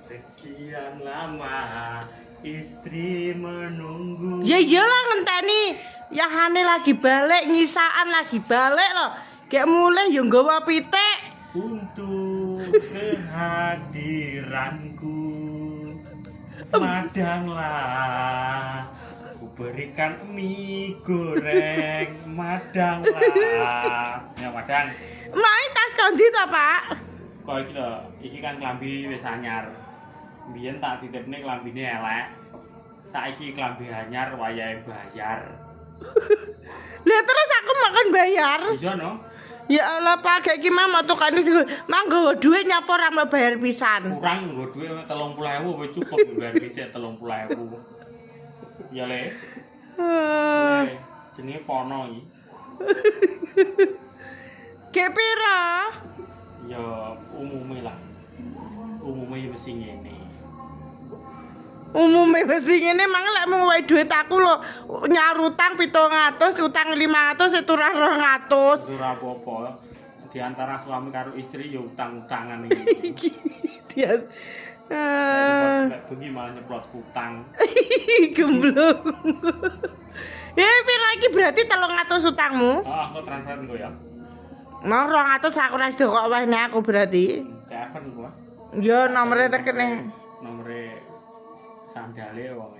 Sekian lama istri menunggu. Ya iyalah ngenteni. Yahane lagi balik, nyisaan lagi balik loh. Kayak mulai yo nggawa pitik. Untuk kehadiranku madanglah, ku berikan mie goreng madanglah. Ya madang. Main tas kondi to, Pak? Kok iki lho, iki kan klambi wis anyar. Biyen tak titipne klambine elek. Saiki klambi anyar wayahe bayar. Lah terus aku makan bayar. Iya no? Ya Allah Pak, kayak gimana tukane sing manggo duit nyapa ora mau bayar pisan. Kurang nggo dhuwit 30.000 apa cukup bayar pitik 30.000. Ya le. Le, jenenge pono iki. Kayak pira? Ya umume lah. Umume mesti ngene. Umume mesti ngene mang lek mung wae duit aku lho nyaur utang 700, utang 500 itu ora 200. Ora apa-apa. Di antara suami karo istri ya utang-utangan iki. Dia Nek bengi malah nyeplot utang. gemblung. Pira iki berarti 300 utangmu? Ah, aku transfer engko ya. Mau 200 aku ora sida kok wehne aku berarti. Telepon gua. Ya nomere tekene. Nomere sandale wong.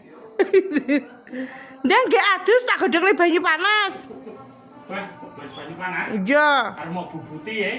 Ndang gek adus tak godhongne banyu panas. Wah, banyu panas. Iya. Arep mau bubuti ya.